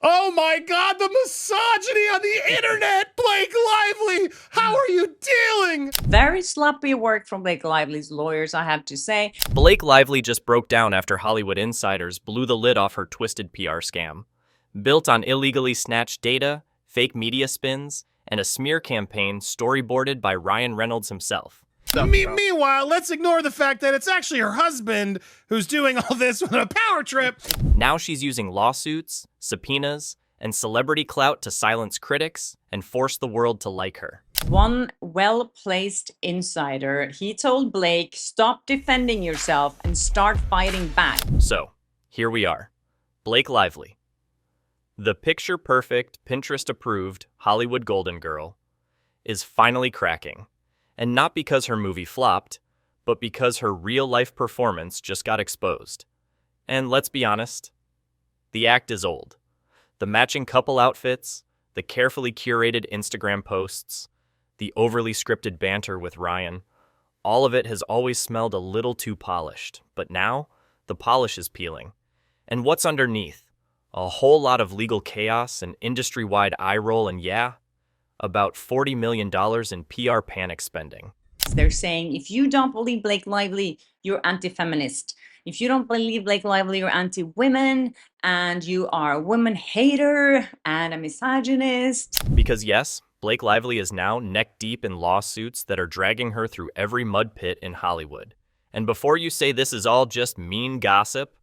Oh my God, the misogyny on the internet! Blake Lively, how are you dealing? Very sloppy work from Blake Lively's lawyers, I have to say. Blake Lively just broke down after Hollywood insiders blew the lid off her twisted PR scam. Built on illegally snatched data, fake media spins, and a smear campaign storyboarded by Ryan Reynolds himself. Meanwhile, let's ignore the fact that it's actually her husband who's doing all this with a power trip. Now she's using lawsuits, subpoenas, and celebrity clout to silence critics and force the world to like her. One well-placed insider, he told Blake, stop defending yourself and start fighting back. So, here we are. Blake Lively. The picture-perfect, Pinterest-approved Hollywood Golden Girl is finally cracking. And not because her movie flopped, but because her real-life performance just got exposed. And let's be honest, the act is old. The matching couple outfits, the carefully curated Instagram posts, the overly scripted banter with Ryan, all of it has always smelled a little too polished. But now, the polish is peeling. And what's underneath? A whole lot of legal chaos, an industry-wide eye roll, and about $40 million in PR panic spending. They're saying, if you don't believe Blake Lively, you're anti-feminist. If you don't believe Blake Lively, you're anti-women, and you are a woman hater and a misogynist. Because yes, Blake Lively is now neck deep in lawsuits that are dragging her through every mud pit in Hollywood. And before you say this is all just mean gossip,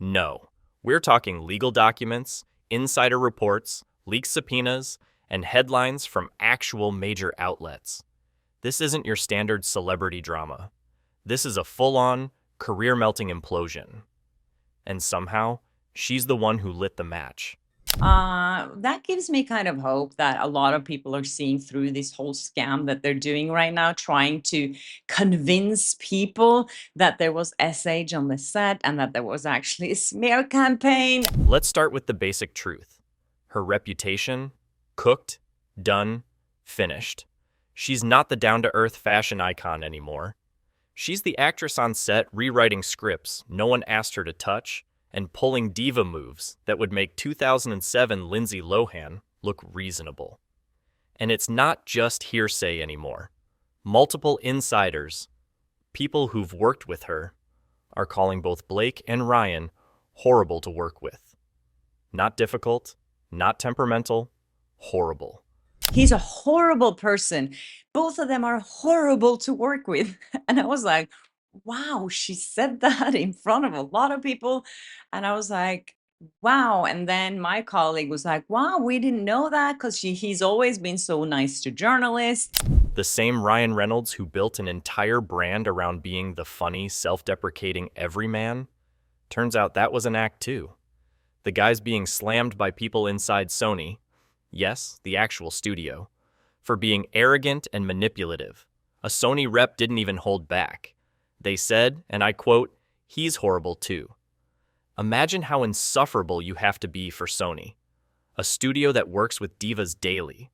no. We're talking legal documents, insider reports, leaked subpoenas, and headlines from actual major outlets. This isn't your standard celebrity drama. This is a full-on, career-melting implosion. And somehow, she's the one who lit the match. That gives me kind of hope that a lot of people are seeing through this whole scam that they're doing right now, trying to convince people that there was SH on the set and that there was actually a smear campaign. Let's start with the basic truth. Her reputation, cooked, done, finished. She's not the down-to-earth fashion icon anymore. She's the actress on set rewriting scripts no one asked her to touch and pulling diva moves that would make 2007 Lindsay Lohan look reasonable. And it's not just hearsay anymore. Multiple insiders, people who've worked with her, are calling both Blake and Ryan horrible to work with. Not difficult, not temperamental, horrible. He's a horrible person. Both of them are horrible to work with. And I was like, wow, she said that in front of a lot of people. And I was like, wow. And then my colleague was like, wow, we didn't know that because he's always been so nice to journalists. The same Ryan Reynolds who built an entire brand around being the funny, self-deprecating everyman, turns out that was an act too. The guy's being slammed by people inside Sony, yes, the actual studio, for being arrogant and manipulative. A Sony rep didn't even hold back. They said, and I quote, "He's horrible too." Imagine how insufferable you have to be for Sony, a studio that works with divas daily,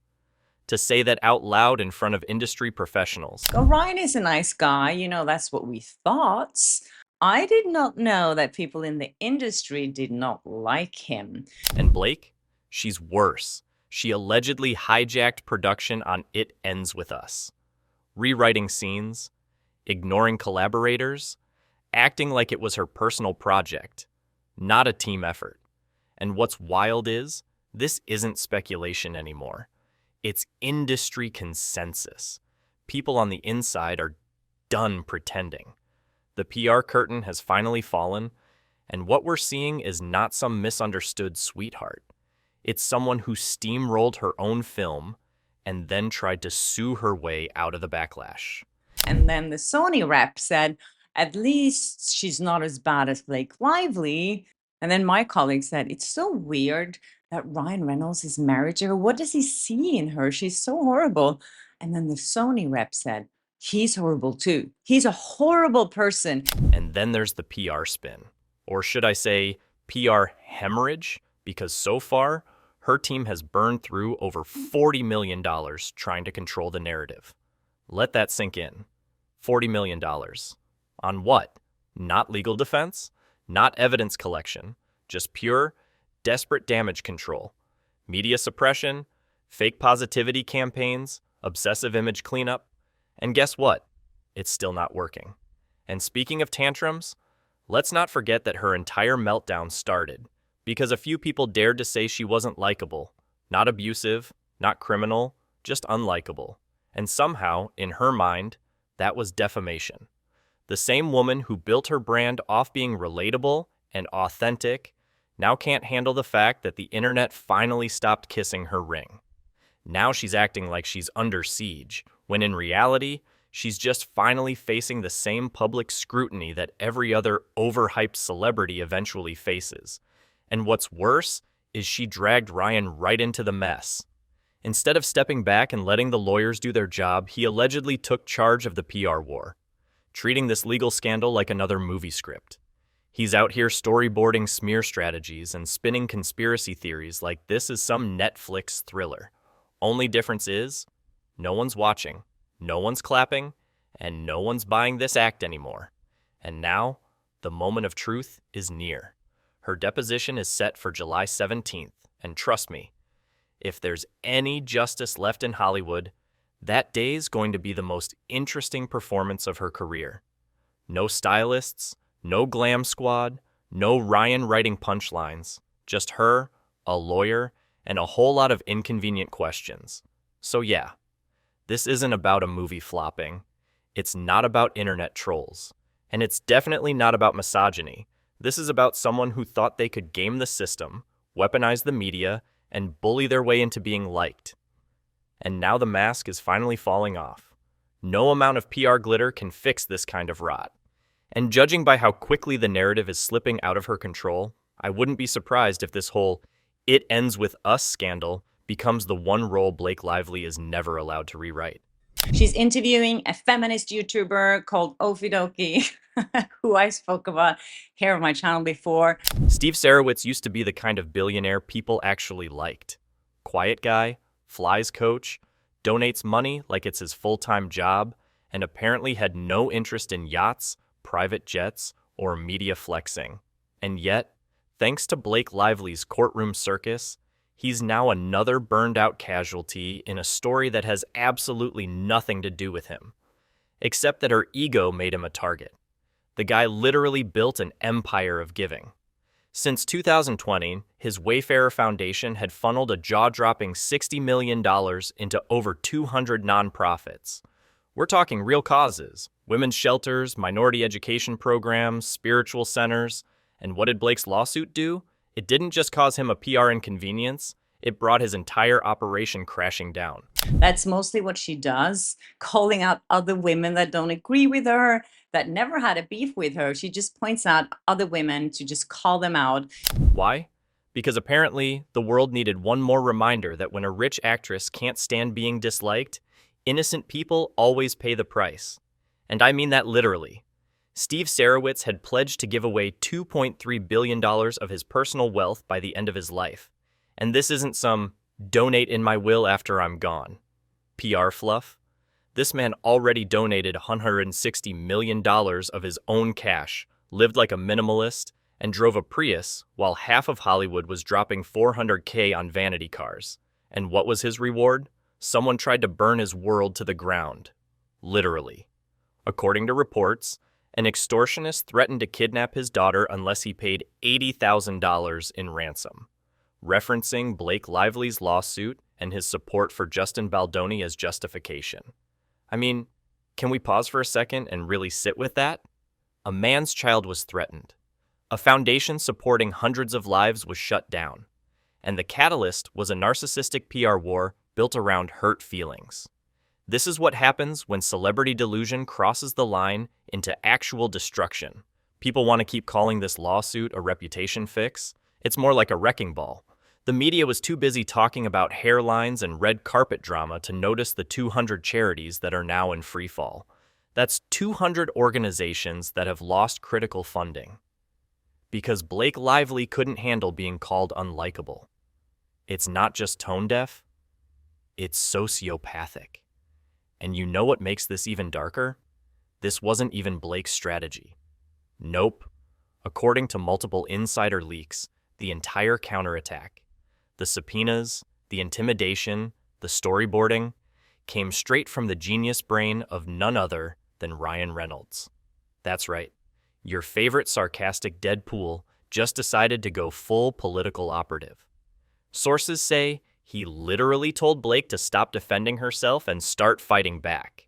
to say that out loud in front of industry professionals. Ryan is a nice guy, that's what we thought. I did not know that people in the industry did not like him. And Blake? She's worse. She allegedly hijacked production on It Ends With Us, rewriting scenes, ignoring collaborators, acting like it was her personal project, not a team effort. And what's wild is, this isn't speculation anymore. It's industry consensus. People on the inside are done pretending. The PR curtain has finally fallen, and what we're seeing is not some misunderstood sweetheart. It's someone who steamrolled her own film and then tried to sue her way out of the backlash. And then the Sony rep said, at least she's not as bad as Blake Lively. And then my colleague said, it's so weird that Ryan Reynolds is married to her. What does he see in her? She's so horrible. And then the Sony rep said, he's horrible too. He's a horrible person. And then there's the PR spin. Or should I say PR hemorrhage? Because so far, her team has burned through over $40 million trying to control the narrative. Let that sink in. $40 million. On what? Not legal defense, not evidence collection, just pure desperate damage control, media suppression, fake positivity campaigns, obsessive image cleanup, and guess what? It's still not working. And speaking of tantrums, let's not forget that her entire meltdown started because a few people dared to say she wasn't likable, not abusive, not criminal, just unlikable. And somehow, in her mind, that was defamation. The same woman who built her brand off being relatable and authentic now can't handle the fact that the internet finally stopped kissing her ring. Now she's acting like she's under siege, when in reality, she's just finally facing the same public scrutiny that every other overhyped celebrity eventually faces. And what's worse is she dragged Ryan right into the mess. Instead of stepping back and letting the lawyers do their job, he allegedly took charge of the PR war, treating this legal scandal like another movie script. He's out here storyboarding smear strategies and spinning conspiracy theories like this is some Netflix thriller. Only difference is, no one's watching, no one's clapping, and no one's buying this act anymore. And now, the moment of truth is near. Her deposition is set for July 17th, and trust me, if there's any justice left in Hollywood, that day's going to be the most interesting performance of her career. No stylists, no glam squad, no Ryan writing punchlines, just her, a lawyer, and a whole lot of inconvenient questions. So yeah, this isn't about a movie flopping. It's not about internet trolls. And it's definitely not about misogyny. This is about someone who thought they could game the system, weaponize the media, and bully their way into being liked. And now the mask is finally falling off. No amount of PR glitter can fix this kind of rot. And judging by how quickly the narrative is slipping out of her control, I wouldn't be surprised if this whole "it ends with us" scandal becomes the one role Blake Lively is never allowed to rewrite. She's interviewing a feminist YouTuber called Ofidoki, who I spoke about here on my channel before. Steve Sarowitz used to be the kind of billionaire people actually liked. Quiet guy, flies coach, donates money like it's his full-time job, and apparently had no interest in yachts, private jets, or media flexing. And yet, thanks to Blake Lively's courtroom circus, he's now another burned-out casualty in a story that has absolutely nothing to do with him, except that her ego made him a target. The guy literally built an empire of giving. Since 2020, his Wayfarer Foundation had funneled a jaw-dropping $60 million into over 200 nonprofits. We're talking real causes: women's shelters, minority education programs, spiritual centers. And what did Blake's lawsuit do? It didn't just cause him a PR inconvenience, it brought his entire operation crashing down. That's mostly what she does, calling out other women that don't agree with her, that never had a beef with her. She just points out other women to just call them out. Why? Because apparently the world needed one more reminder that when a rich actress can't stand being disliked, innocent people always pay the price. And I mean that literally. Steve Sarowitz had pledged to give away $2.3 billion of his personal wealth by the end of his life. And this isn't some "donate in my will after I'm gone" PR fluff. This man already donated $160 million of his own cash, lived like a minimalist, and drove a Prius while half of Hollywood was dropping $400K on vanity cars. And what was his reward? Someone tried to burn his world to the ground. Literally. According to reports, an extortionist threatened to kidnap his daughter unless he paid $80,000 in ransom, referencing Blake Lively's lawsuit and his support for Justin Baldoni as justification. I mean, can we pause for a second and really sit with that? A man's child was threatened. A foundation supporting hundreds of lives was shut down. And the catalyst was a narcissistic PR war built around hurt feelings. This is what happens when celebrity delusion crosses the line into actual destruction. People want to keep calling this lawsuit a reputation fix. It's more like a wrecking ball. The media was too busy talking about hairlines and red carpet drama to notice the 200 charities that are now in freefall. That's 200 organizations that have lost critical funding. Because Blake Lively couldn't handle being called unlikable. It's not just tone deaf, it's sociopathic. And you know what makes this even darker? This wasn't even Blake's strategy. Nope. According to multiple insider leaks, the entire counterattack. The subpoenas, the intimidation, the storyboarding came straight from the genius brain of none other than Ryan Reynolds. That's right, your favorite sarcastic Deadpool just decided to go full political operative. Sources say he literally told Blake to stop defending herself and start fighting back.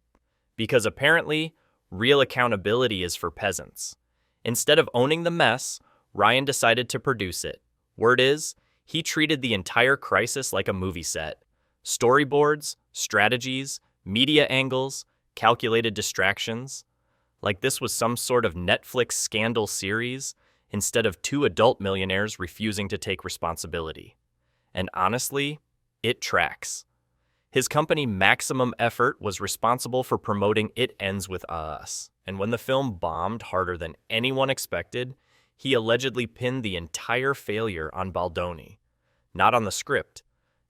Because apparently, real accountability is for peasants. Instead of owning the mess, Ryan decided to produce it. Word is, he treated the entire crisis like a movie set. Storyboards, strategies, media angles, calculated distractions. Like this was some sort of Netflix scandal series, instead of two adult millionaires refusing to take responsibility. And honestly, it tracks. His company Maximum Effort was responsible for promoting It Ends With Us, and when the film bombed harder than anyone expected, he allegedly pinned the entire failure on Baldoni. Not on the script,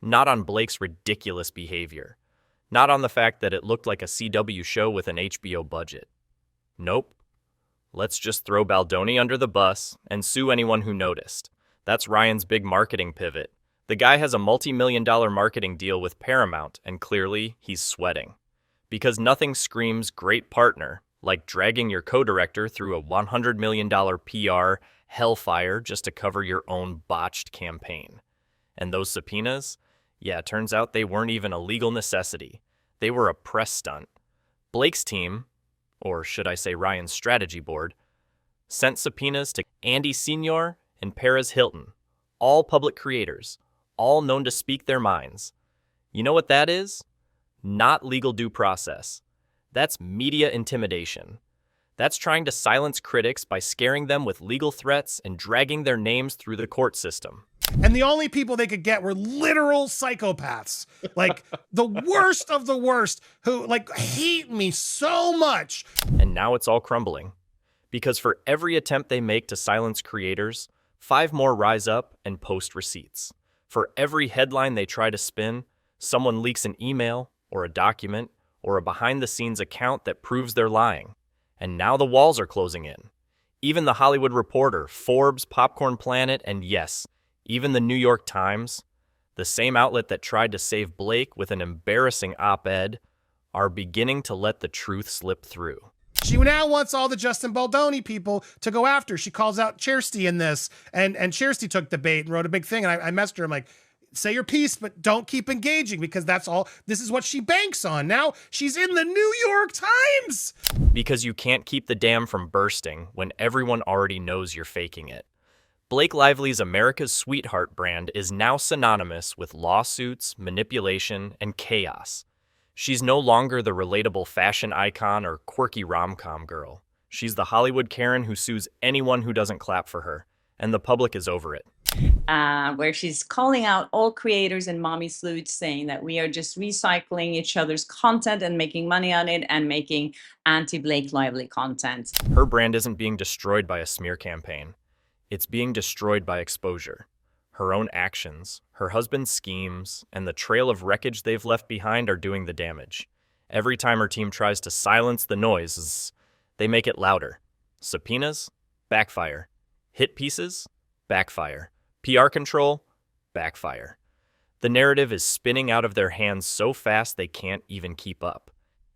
not on Blake's ridiculous behavior, not on the fact that it looked like a CW show with an HBO budget. Nope. Let's just throw Baldoni under the bus and sue anyone who noticed. That's Ryan's big marketing pivot. The guy has a multi-million-dollar marketing deal with Paramount, and clearly, he's sweating. Because nothing screams great partner like dragging your co-director through a $100 million PR hellfire just to cover your own botched campaign. And those subpoenas? Yeah, turns out they weren't even a legal necessity. They were a press stunt. Blake's team, or should I say Ryan's strategy board, sent subpoenas to Andy Senior and Perez Hilton, all public creators, all known to speak their minds. You know what that is? Not legal due process. That's media intimidation. That's trying to silence critics by scaring them with legal threats and dragging their names through the court system. And the only people they could get were literal psychopaths, like the worst of the worst, who hate me so much. And now it's all crumbling. Because for every attempt they make to silence creators, 5 more rise up and post receipts. For every headline they try to spin, someone leaks an email or a document or a behind-the-scenes account that proves they're lying. And now the walls are closing in. Even The Hollywood Reporter, Forbes, Popcorn Planet, and yes, even the New York Times, the same outlet that tried to save Blake with an embarrassing op-ed, are beginning to let the truth slip through. She now wants all the Justin Baldoni people to go after. She calls out Chersty in this, and Chersty took the bait and wrote a big thing. And I messaged her. I'm like, say your piece, but don't keep engaging, because that's all. This is what she banks on. Now she's in the New York Times. Because you can't keep the dam from bursting when everyone already knows you're faking it. Blake Lively's America's Sweetheart brand is now synonymous with lawsuits, manipulation, and chaos. She's no longer the relatable fashion icon or quirky rom-com girl. She's the Hollywood Karen who sues anyone who doesn't clap for her, and the public is over it. Where she's calling out all creators and mommy sleuths, saying that we are just recycling each other's content and making money on it and making anti-Blake Lively content. Her brand isn't being destroyed by a smear campaign. It's being destroyed by exposure. Her own actions, her husband's schemes, and the trail of wreckage they've left behind are doing the damage. Every time her team tries to silence the noise, they make it louder. Subpoenas? Backfire. Hit pieces? Backfire. PR control? Backfire. The narrative is spinning out of their hands so fast they can't even keep up.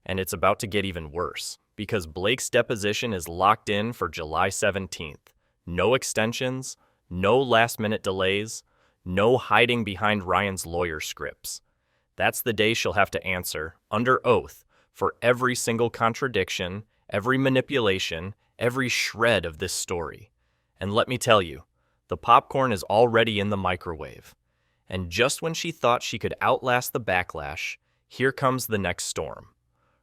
And it's about to get even worse, because Blake's deposition is locked in for July 17th. No extensions, no last-minute delays, no hiding behind Ryan's lawyer scripts. That's the day she'll have to answer, under oath, for every single contradiction, every manipulation, every shred of this story. And let me tell you, the popcorn is already in the microwave. And just when she thought she could outlast the backlash, here comes the next storm.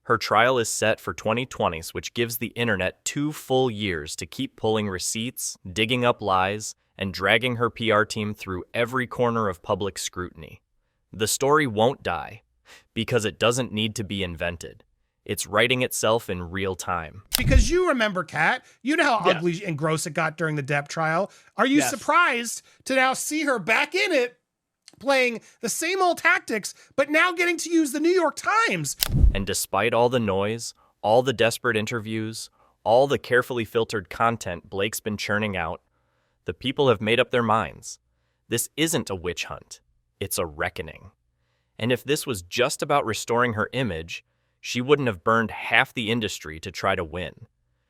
Her trial is set for 2020, which gives the internet 2 full years to keep pulling receipts, digging up lies, and dragging her PR team through every corner of public scrutiny. The story won't die, because it doesn't need to be invented. It's writing itself in real time. Because you remember, Kat, you know how ugly and gross it got during the Depp trial. Are you surprised to now see her back in it, playing the same old tactics, but now getting to use the New York Times? And despite all the noise, all the desperate interviews, all the carefully filtered content Blake's been churning out, The people have made up their minds. This isn't a witch hunt. It's a reckoning. And if this was just about restoring her image, she wouldn't have burned half the industry to try to win.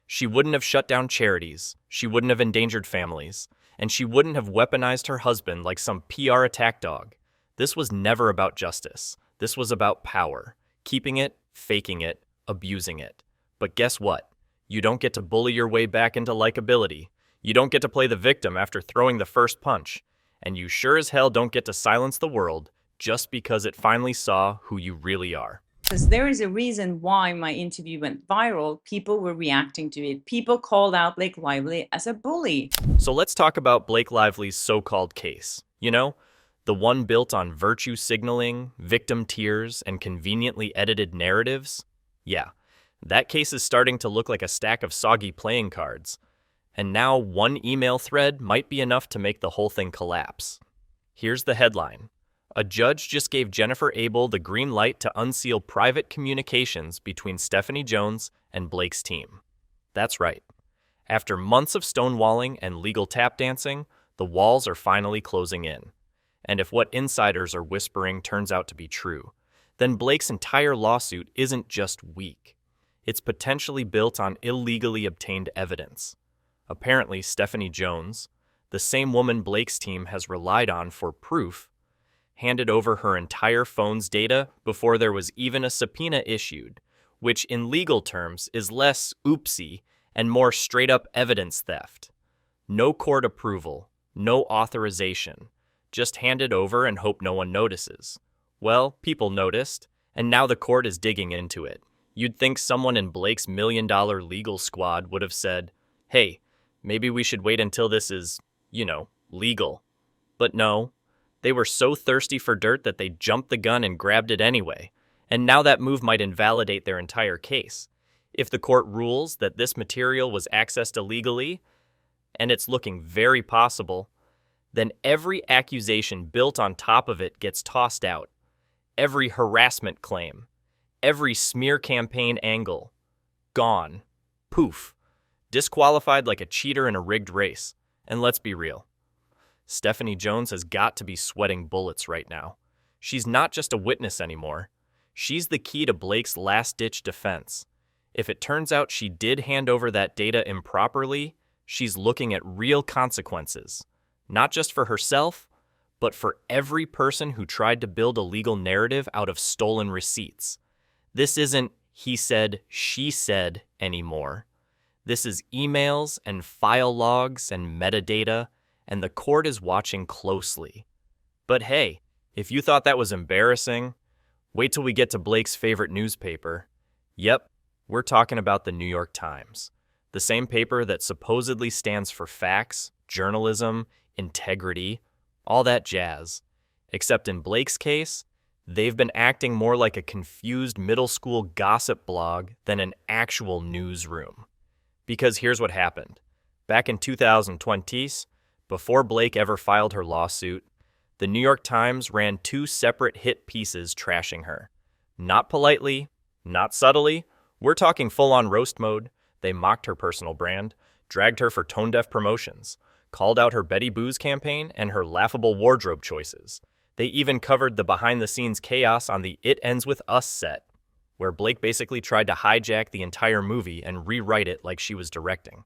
She wouldn't have shut down charities, she wouldn't have endangered families, and she wouldn't have weaponized her husband like some PR attack dog. This was never about justice. This was about power. Keeping it, faking it, abusing it. But guess what? You don't get to bully your way back into likability. You don't get to play the victim after throwing the first punch. And you sure as hell don't get to silence the world just because it finally saw who you really are. Because there is a reason why my interview went viral. People were reacting to it. People called out Blake Lively as a bully. So let's talk about Blake Lively's so-called case. You know, the one built on virtue signaling, victim tears, and conveniently edited narratives? Yeah, that case is starting to look like a stack of soggy playing cards. And now one email thread might be enough to make the whole thing collapse. Here's the headline. A judge just gave Jennifer Abel the green light to unseal private communications between Stephanie Jones and Blake's team. That's right. After months of stonewalling and legal tap dancing, the walls are finally closing in. And if what insiders are whispering turns out to be true, then Blake's entire lawsuit isn't just weak. It's potentially built on illegally obtained evidence. Apparently, Stephanie Jones, the same woman Blake's team has relied on for proof, handed over her entire phone's data before there was even a subpoena issued, which in legal terms is less oopsie and more straight-up evidence theft. No court approval, no authorization, just hand it over and hope no one notices. Well, people noticed, and now the court is digging into it. You'd think someone in Blake's $1 million legal squad would have said, hey, maybe we should wait until this is, legal. But no. They were so thirsty for dirt that they jumped the gun and grabbed it anyway, and now that move might invalidate their entire case. If the court rules that this material was accessed illegally, and it's looking very possible, then every accusation built on top of it gets tossed out. Every harassment claim, every smear campaign angle, gone. Poof. Disqualified like a cheater in a rigged race. And let's be real. Stephanie Jones has got to be sweating bullets right now. She's not just a witness anymore. She's the key to Blake's last-ditch defense. If it turns out she did hand over that data improperly, she's looking at real consequences. Not just for herself, but for every person who tried to build a legal narrative out of stolen receipts. This isn't he said, she said anymore. This is emails and file logs and metadata, and the court is watching closely. But hey, if you thought that was embarrassing, wait till we get to Blake's favorite newspaper. Yep, we're talking about the New York Times, the same paper that supposedly stands for facts, journalism, integrity, all that jazz. Except in Blake's case, they've been acting more like a confused middle school gossip blog than an actual newsroom. Because here's what happened. Back in 2020, before Blake ever filed her lawsuit, the New York Times ran 2 separate hit pieces trashing her. Not politely, not subtly, we're talking full-on roast mode. They mocked her personal brand, dragged her for tone-deaf promotions, called out her Betty Boos campaign and her laughable wardrobe choices. They even covered the behind-the-scenes chaos on the It Ends With Us set, where Blake basically tried to hijack the entire movie and rewrite it like she was directing.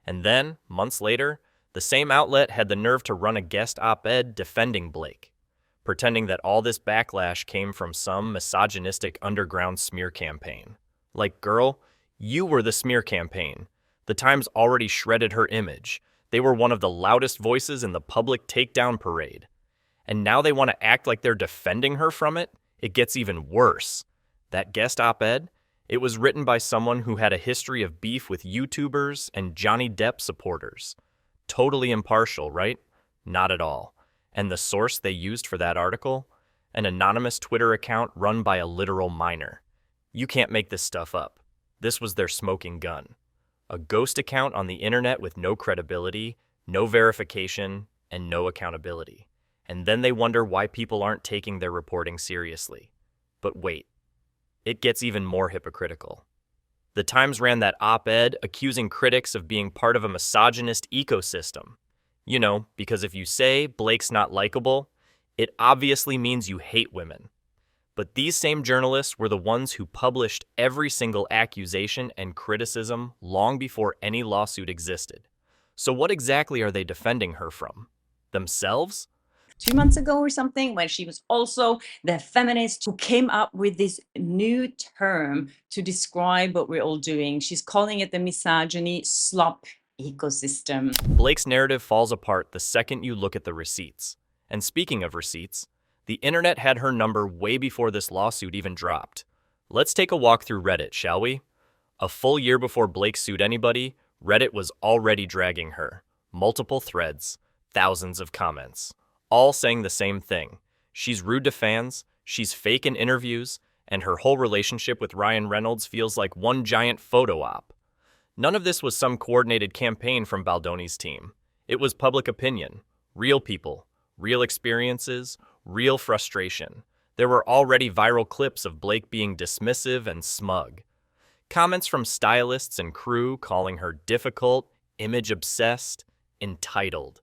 And then, months later, the same outlet had the nerve to run a guest op-ed defending Blake, pretending that all this backlash came from some misogynistic underground smear campaign. Like, girl, you were the smear campaign. The Times already shredded her image. They were one of the loudest voices in the public takedown parade. And now they want to act like they're defending her from it? It gets even worse. That guest op-ed, it was written by someone who had a history of beef with YouTubers and Johnny Depp supporters. Totally impartial, right? Not at all. And the source they used for that article? An anonymous Twitter account run by a literal minor. You can't make this stuff up. This was their smoking gun. A ghost account on the internet with no credibility, no verification, and no accountability. And then they wonder why people aren't taking their reporting seriously. But wait, it gets even more hypocritical. The Times ran that op-ed accusing critics of being part of a misogynist ecosystem. You know, because if you say Blake's not likable, it obviously means you hate women. But these same journalists were the ones who published every single accusation and criticism long before any lawsuit existed. So what exactly are they defending her from? Themselves? 2 months ago or something, when she was also the feminist who came up with this new term to describe what we're all doing. She's calling it the misogyny slop ecosystem. Blake's narrative falls apart the second you look at the receipts. And speaking of receipts, the internet had her number way before this lawsuit even dropped. Let's take a walk through Reddit, shall we? A full year before Blake sued anybody, Reddit was already dragging her. Multiple threads, thousands of comments, all saying the same thing. She's rude to fans, she's fake in interviews, and her whole relationship with Ryan Reynolds feels like one giant photo op. None of this was some coordinated campaign from Baldoni's team. It was public opinion, real people, real experiences, real frustration. There were already viral clips of Blake being dismissive and smug. Comments from stylists and crew calling her difficult, image-obsessed, entitled.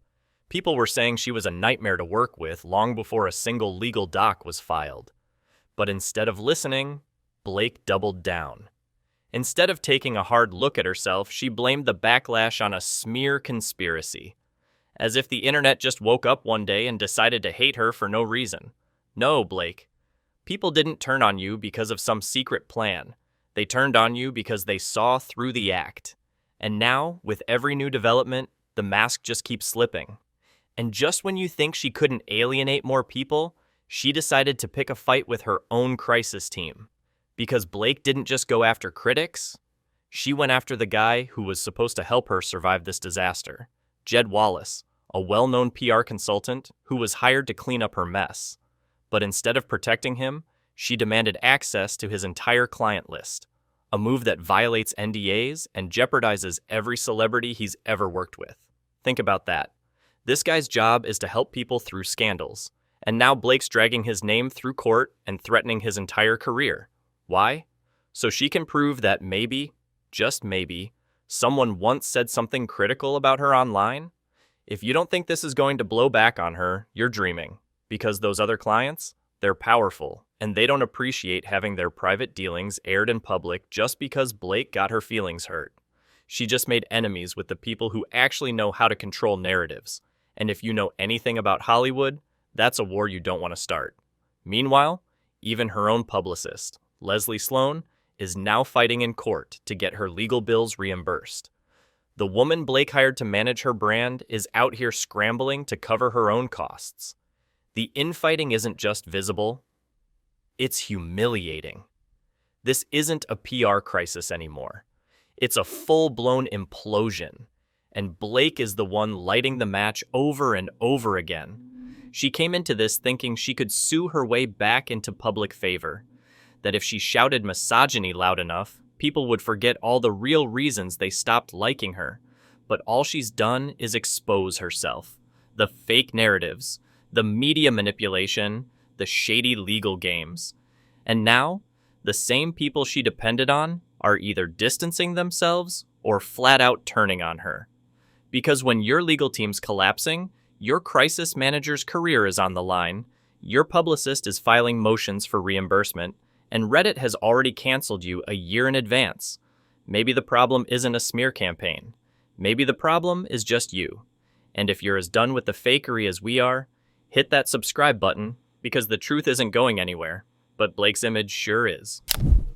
People were saying she was a nightmare to work with long before a single legal doc was filed. But instead of listening, Blake doubled down. Instead of taking a hard look at herself, she blamed the backlash on a smear conspiracy. As if the internet just woke up one day and decided to hate her for no reason. No, Blake. People didn't turn on you because of some secret plan. They turned on you because they saw through the act. And now, with every new development, the mask just keeps slipping. And just when you think she couldn't alienate more people, she decided to pick a fight with her own crisis team. Because Blake didn't just go after critics, she went after the guy who was supposed to help her survive this disaster. Jed Wallace, a well-known PR consultant who was hired to clean up her mess. But instead of protecting him, she demanded access to his entire client list, a move that violates NDAs and jeopardizes every celebrity he's ever worked with. Think about that. This guy's job is to help people through scandals, and now Blake's dragging his name through court and threatening his entire career. Why? So she can prove that maybe, just maybe, someone once said something critical about her online? If you don't think this is going to blow back on her, you're dreaming. Because those other clients, they're powerful, and they don't appreciate having their private dealings aired in public just because Blake got her feelings hurt. She just made enemies with the people who actually know how to control narratives. And if you know anything about Hollywood, that's a war you don't want to start. Meanwhile, even her own publicist, Leslie Sloan, is now fighting in court to get her legal bills reimbursed. The woman Blake hired to manage her brand is out here scrambling to cover her own costs. The infighting isn't just visible, it's humiliating. This isn't a PR crisis anymore. It's a full-blown implosion, and Blake is the one lighting the match over and over again. She came into this thinking she could sue her way back into public favor, that if she shouted misogyny loud enough, people would forget all the real reasons they stopped liking her. But all she's done is expose herself. The fake narratives, the media manipulation, the shady legal games. And now, the same people she depended on are either distancing themselves or flat out turning on her. Because when your legal team's collapsing, your crisis manager's career is on the line, your publicist is filing motions for reimbursement, and Reddit has already canceled you a year in advance. Maybe the problem isn't a smear campaign. Maybe the problem is just you. And if you're as done with the fakery as we are, hit that subscribe button, because the truth isn't going anywhere, but Blake's image sure is.